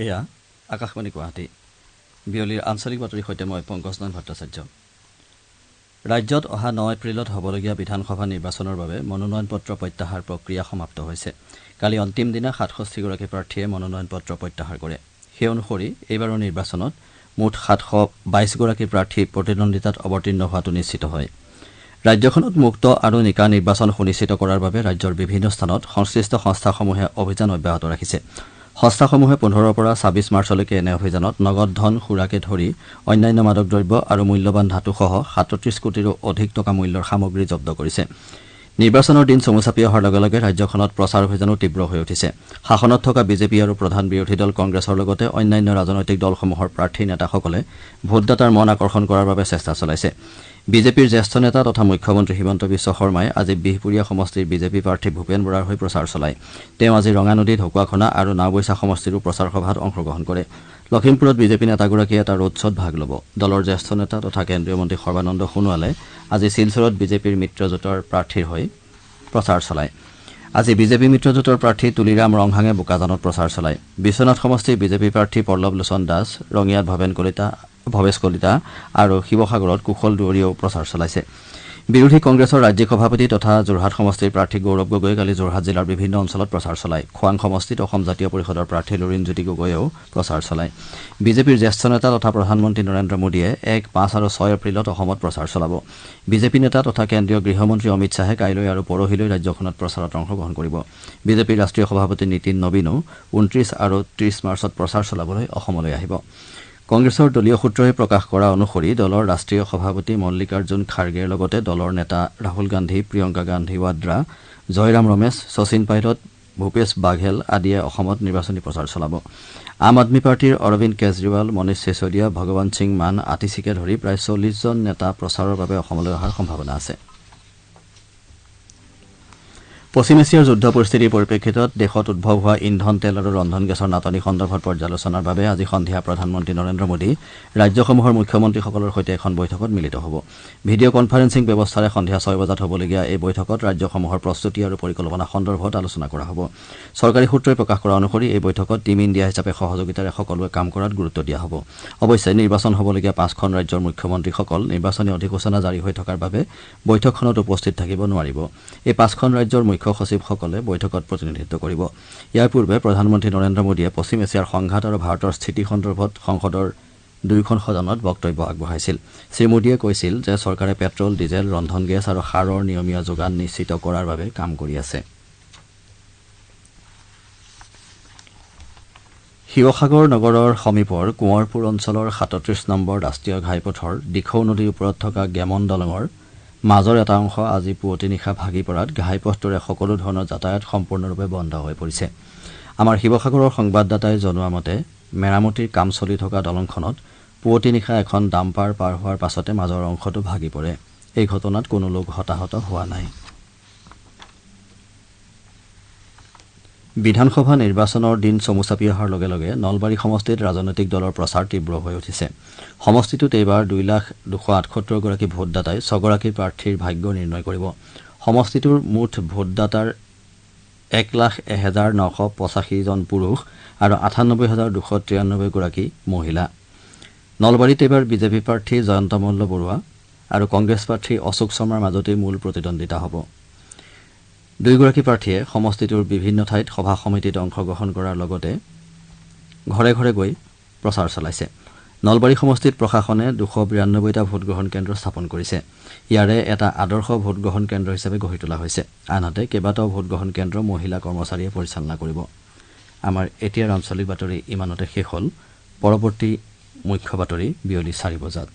এয়া আকাশবাণী গুৱাহাটী বিয়লিৰ আঞ্চলিক বাতৰিৰ সৈতে মই পংকজ নয়ন ভট্টাচাৰ্য। ৰাজ্যত অহা 9 এপ্ৰিলত হ'বলগীয়া বিধানসভা নিৰ্বাচনৰ বাবে মনোনয়ন পত্ৰ প্ৰত্যাহাৰ প্ৰক্ৰিয়া সমাপ্ত হৈছে। কালি অন্তিম দিনা 67গৰাকী প্ৰাৰ্থীয়ে মনোনয়ন পত্ৰ প্ৰত্যাহাৰ কৰে। সেই অনুসৰি এইবাৰৰ নিৰ্বাচনত মুঠ 722গৰাকী প্ৰাৰ্থী প্ৰতিদ্বন্দ্বিতাত অৱতীৰ্ণ হোৱাটো নিশ্চিত হয়। ৰাজ্যখনত মুক্ত আৰু নিকা নিৰ্বাচন সুনিশ্চিত কৰাৰ বাবে ৰাজ্যৰ বিভিন্ন স্থানত সংশ্লিষ্ট সংস্থাসমূহে অভিযান অব্যাহত ৰাখিছে। সংস্থাসমূহে 15ৰ পৰা 26 মাৰ্চলৈকে এনে অভিযানত নগদ ধন সুৰাকে ধৰি অন্যান্য মাদক দ্ৰব্য আৰু মূল্যৱান ধাতুসহ 37 কোটিৰো অধিক টকা মূল্যৰ সামগ্ৰী জব্দ কৰিছে। নিৰ্বাচনৰ দিন চমু চাপি অহাৰ লগে লগে ৰাজ্যখনত প্ৰচাৰ অভিযানো তীব্ৰ হৈ উঠিছে। শাসনত থকা বিজেপি আৰু প্ৰধান বিৰোধী দল কংগ্ৰেছৰ লগতে অন্যান্য ৰাজনৈতিক দলসমূহৰ প্ৰাৰ্থী নেতাসকলে ভোটদাতাৰ মন আকৰ্ষণ কৰাৰ বাবে চেষ্টা চলাইছে। বিজেপিৰ জ্যেষ্ঠ নেতা তথা মুখ্যমন্ত্ৰী হিমন্ত বিশ্ব শৰ্মাই আজি বিহপুৰীয়া সমষ্টিৰ বিজেপি প্ৰাৰ্থী ভূপেন বৰাৰ হৈ প্ৰচাৰ চলায়। তেওঁ আজি ৰঙানদী, ঢকুৱাখনা আৰু নাওবৈচা সমষ্টিৰো প্ৰচাৰ সভাত অংশগ্ৰহণ কৰে। লখিমপুৰত বিজেপি নেতাগৰাকীয়ে এটা ৰোড শ্বত ভাগ ল'ব। দলৰ জ্যেষ্ঠ নেতা তথা কেন্দ্ৰীয় মন্ত্ৰী সৰ্বানন্দ সোণোৱালে আজি শিলচৰত বিজেপিৰ মিত্ৰজোঁটৰ প্ৰাৰ্থীৰ হৈ প্ৰচাৰ চলায়। আজি বিজেপি মিত্ৰজোঁটৰ প্ৰাৰ্থী তুলিৰাম ৰংহাঙে বোকাজানত প্ৰচাৰ চলায়। বিশ্বনাথ সমষ্টিৰ বিজেপি প্ৰাৰ্থী পল্লৱ লোচন দাস, ৰঙিয়াত ভৱেশ কলিতা আৰু শিৱসাগৰত কুশল দুৱৰীয়েও প্ৰচাৰ চলাইছে। বিৰোধী কংগ্ৰেছৰ ৰাজ্যিক সভাপতি তথা যোৰহাট সমষ্টিৰ প্ৰাৰ্থী গৌৰৱ গগৈয়ে কালি যোৰহাট জিলাৰ বিভিন্ন অঞ্চলত প্ৰচাৰ চলায়। খোৱাং সমষ্টিত অসম জাতীয় পৰিষদৰ প্ৰাৰ্থী লুৰিণজ্যোতি গগৈয়েও প্ৰচাৰ চলায়। বিজেপিৰ জ্যেষ্ঠ নেতা তথা প্ৰধানমন্ত্ৰী নৰেন্দ্ৰ মোদীয়ে 1, 5 আৰু 6 এপ্ৰিলত অসমত প্ৰচাৰ চলাব। বিজেপি নেতা তথা কেন্দ্ৰীয় গৃহমন্ত্ৰী অমিত শ্বাহে কাইলৈ আৰু পৰহিলৈ ৰাজ্যখনত প্ৰচাৰত অংশগ্ৰহণ কৰিব। বিজেপিৰ ৰাষ্ট্ৰীয় সভাপতি নীতিন নবীনো 29 আৰু 30 মাৰ্চত প্ৰচাৰ চলাবলৈ অসমলৈ আহিব। কংগ্ৰেছৰ দলীয় সূত্ৰই প্ৰকাশ কৰা অনুসৰি দলৰ ৰাষ্ট্ৰীয় সভাপতি মল্লিকাৰ্জুন খাৰ্গেৰ লগতে দলৰ নেতা ৰাহুল গান্ধী, প্ৰিয়ংকা গান্ধী ৱাদ্ৰা, জয়ৰাম ৰমেশ, শচীন পাইলট, ভূপেশ বাঘেল আদিয়ে অসমত নিৰ্বাচনী প্ৰচাৰ চলাব। আম আদমী পাৰ্টীৰ অৰবিন্দ কেজৰিৱাল, মনীষ চিচোদিয়া, ভগৱান সিং মান, আতিশীকে ধৰি প্ৰায় 40জন নেতা প্ৰচাৰৰ বাবে অসমলৈ অহাৰ সম্ভাৱনা আছে। পশ্চিম এছিয়াৰ যুদ্ধ পৰিস্থিতিৰ পৰিপ্ৰেক্ষিতত দেশত উদ্ভৱ হোৱা ইন্ধন, তেল আৰু ৰন্ধন গেছৰ নাটনি সন্দৰ্ভত পৰ্যালোচনাৰ বাবে আজি সন্ধিয়া প্ৰধানমন্ত্ৰী নৰেন্দ্ৰ মোদী ৰাজ্যসমূহৰ মুখ্যমন্ত্ৰীসকলৰ সৈতে এখন বৈঠকত মিলিত হ'ব। ভিডিঅ' কনফাৰেন্সিং ব্যৱস্থাৰে সন্ধিয়া 6 বজাত হ'বলগীয়া এই বৈঠকত ৰাজ্যসমূহৰ প্ৰস্তুতি আৰু পৰিকল্পনা সন্দৰ্ভত আলোচনা কৰা হ'ব। চৰকাৰী সূত্ৰই প্ৰকাশ কৰা অনুসৰি এই বৈঠকত টীম ইণ্ডিয়া হিচাপে সহযোগিতাৰে সকলোৱে কাম কৰাত গুৰুত্ব দিয়া হ'ব। অৱশ্যে নিৰ্বাচন হ'বলগীয়া 5খন ৰাজ্যৰ মুখ্যমন্ত্ৰীসকল নিৰ্বাচনী অধিসূচনা জাৰি হৈ থকাৰ বাবে বৈঠকখনত উপস্থিত থাকিব নোৱাৰিব। এই 5খন ৰাজ্যৰ মুখ্য সচিবসকলে বৈঠকত প্ৰতিনিধিত্ব কৰিব। ইয়াৰ পূৰ্বে প্ৰধানমন্ত্ৰী নৰেন্দ্ৰ মোদীয়ে পশ্চিম এছিয়াৰ সংঘাত আৰু ভাৰতৰ স্থিতি সন্দৰ্ভত সংসদৰ 2খন সদনত বক্তব্য আগবঢ়াইছিল। শ্ৰীমোদীয়ে কৈছিল যে চৰকাৰে পেট্ৰল, ডিজেল, ৰন্ধন গেছ আৰু সাৰৰ নিয়মীয়া যোগান নিশ্চিত কৰাৰ বাবে কাম কৰি আছে। শিৱসাগৰ নগৰৰ সমীপৰ কোঁৱৰপুৰ অঞ্চলৰ 37 নম্বৰ ৰাষ্ট্ৰীয় ঘাইপথৰ দিখৌ নদীৰ ওপৰত থকা গেমন দলঙৰ মাজৰ এটা অংশ আজি পুৱতি নিশা ভাগি পৰাত ঘাইপথটোৰে সকলো ধৰণৰ যাতায়াত সম্পূৰ্ণৰূপে বন্ধ হৈ পৰিছে। আমাৰ শিৱসাগৰৰ সংবাদদাতাই জনোৱা মতে মেৰামতিৰ কাম চলি থকা দলংখনত পুৱতি নিশা এখন ডাম্পাৰ পাৰ হোৱাৰ পাছতে মাজৰ অংশটো ভাগি পৰে। এই ঘটনাত কোনো লোক হতাহত হোৱা নাই। বিধানসভা নিৰ্বাচনৰ দিন চমু চাপি অহাৰ লগে লগে নলবাৰী সমষ্টিত ৰাজনৈতিক দলৰ প্ৰচাৰ তীব্ৰ হৈ উঠিছে। সমষ্টিটোত এইবাৰ 2,278,000গৰাকী ভোটদাতাই 6গৰাকী প্ৰাৰ্থীৰ ভাগ্য নিৰ্ণয় কৰিব। সমষ্টিটোৰ মুঠ ভোটদাতাৰ 1,01,985জন পুৰুষ আৰু 98,293গৰাকী মহিলা। নলবাৰীত এইবাৰ বিজেপি প্ৰাৰ্থী জয়ন্ত মল্ল বৰুৱা আৰু কংগ্ৰেছ প্ৰাৰ্থী অশোক শৰ্মাৰ মাজতেই মূল প্ৰতিদ্বন্দ্বিতা হ'ব। দুয়োগৰাকী প্ৰাৰ্থীয়ে সমষ্টিটোৰ বিভিন্ন ঠাইত সভা সমিতিত অংশগ্ৰহণ কৰাৰ লগতে ঘৰে ঘৰে গৈ প্ৰচাৰ চলাইছে। নলবাৰী সমষ্টিত প্ৰশাসনে 292টা ভোটগ্ৰহণ কেন্দ্ৰ স্থাপন কৰিছে। ইয়াৰে এটা আদৰ্শ ভোটগ্ৰহণ কেন্দ্ৰ হিচাপে গঢ়ি তোলা হৈছে। আনহাতে কেইবাটাও ভোটগ্ৰহণ কেন্দ্ৰ মহিলা কৰ্মচাৰীয়ে পৰিচালনা কৰিব। আমাৰ এতিয়াৰ আঞ্চলিক বাতৰি ইমানতে শেষ হ'ল। পৰৱৰ্তী মুখ্য বাতৰি বিয়লি 4 বজাত।